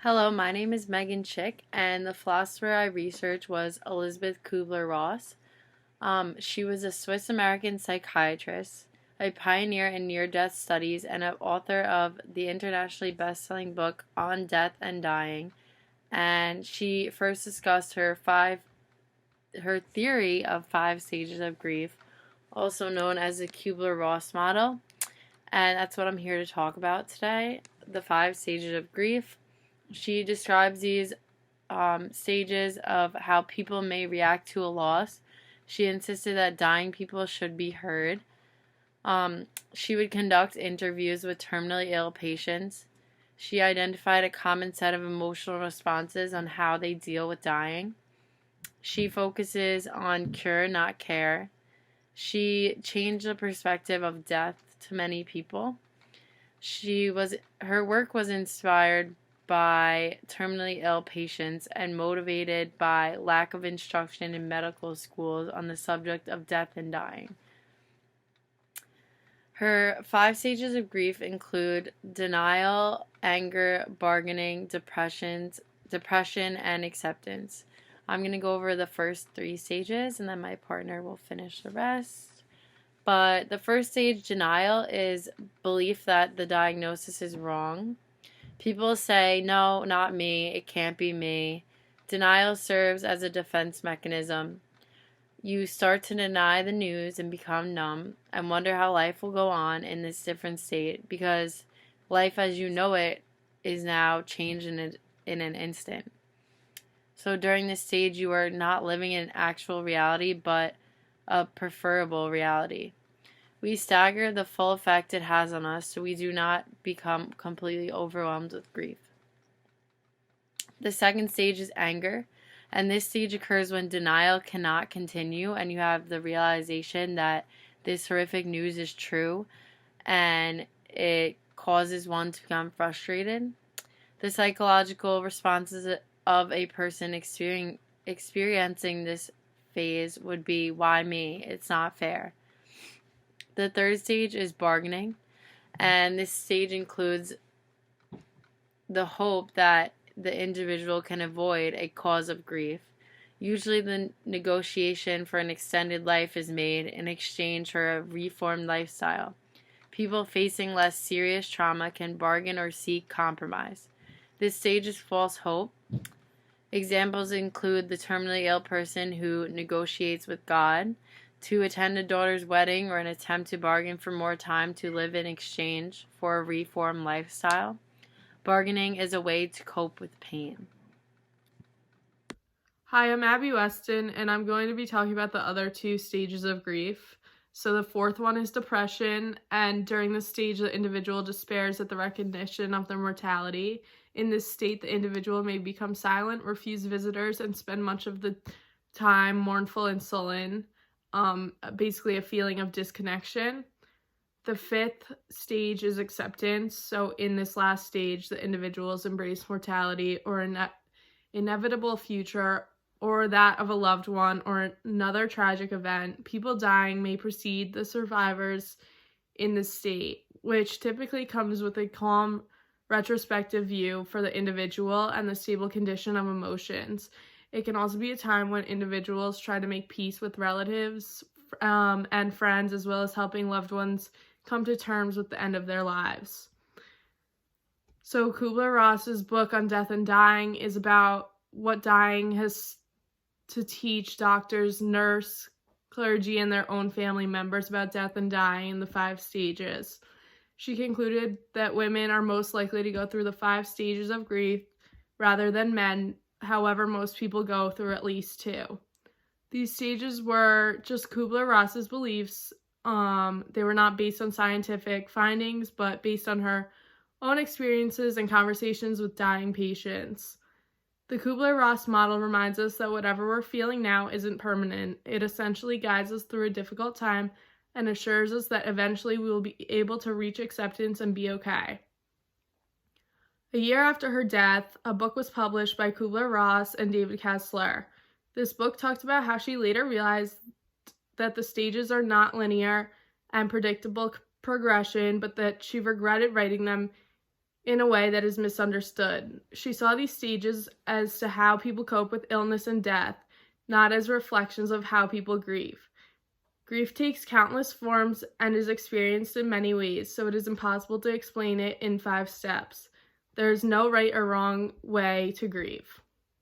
Hello, my name is Meghan Schick, and the philosopher I researched was Elizabeth Kubler-Ross. She was a Swiss-American psychiatrist, a pioneer in near-death studies, and an author of the internationally best-selling book On Death and Dying. And she first discussed her theory of 5 stages of grief, also known as the Kubler-Ross model. And that's what I'm here to talk about today, the 5 stages of grief. She describes these stages of how people may react to a loss. She insisted that dying people should be heard. She would conduct interviews with terminally ill patients. She identified a common set of emotional responses on how they deal with dying. She focuses on cure, not care. She changed the perspective of death to many people. Her work was inspired by terminally ill patients and motivated by lack of instruction in medical schools on the subject of death and dying. Her 5 stages of grief include denial, anger, bargaining, depression, and acceptance. I'm going to go over the first 3 stages, and then my partner will finish the rest. But the first stage, denial, is belief that the diagnosis is wrong. People say, no, not me, it can't be me. Denial serves as a defense mechanism. You start to deny the news and become numb and wonder how life will go on in this different state because life as you know it is now changed in an instant. So during this stage, you are not living in actual reality, but a preferable reality. We stagger the full effect it has on us so we do not become completely overwhelmed with grief. The second stage is anger, and this stage occurs when denial cannot continue and you have the realization that this horrific news is true and it causes one to become frustrated. The psychological responses of a person experiencing this phase would be, why me? It's not fair. The third stage is bargaining, and this stage includes the hope that the individual can avoid a cause of grief. Usually the negotiation for an extended life is made in exchange for a reformed lifestyle. People facing less serious trauma can bargain or seek compromise. This stage is false hope. Examples include the terminally ill person who negotiates with God to attend a daughter's wedding or an attempt to bargain for more time to live in exchange for a reformed lifestyle. Bargaining is a way to cope with pain. Hi, I'm Abby Weston, and I'm going to be talking about the other 2 stages of grief. So the fourth one is depression, and during this stage, the individual despairs at the recognition of their mortality. In this state, the individual may become silent, refuse visitors, and spend much of the time mournful and sullen, basically a feeling of disconnection. The 5th stage is acceptance. So in this last stage, the individuals embrace mortality or an inevitable future or that of a loved one or another tragic event. People dying may precede the survivors in this state, which typically comes with a calm, retrospective view for the individual and the stable condition of emotions. It can also be a time when individuals try to make peace with relatives and friends, as well as helping loved ones come to terms with the end of their lives. So Kubler-Ross's book on death and dying is about what dying has to teach doctors, nurse, clergy, and their own family members about death and dying in the 5 stages. She concluded that women are most likely to go through the 5 stages of grief rather than men. However, most people go through at least 2. These stages were just Kubler-Ross's beliefs. They were not based on scientific findings, but based on her own experiences and conversations with dying patients. The Kubler-Ross model reminds us that whatever we're feeling now isn't permanent. It essentially guides us through a difficult time and assures us that eventually we will be able to reach acceptance and be okay. A year after her death, a book was published by Kubler-Ross and David Kessler. This book talked about how she later realized that the stages are not linear and predictable progression, but that she regretted writing them in a way that is misunderstood. She saw these stages as to how people cope with illness and death, not as reflections of how people grieve. Grief takes countless forms and is experienced in many ways, so it is impossible to explain it in 5 steps. There is no right or wrong way to grieve.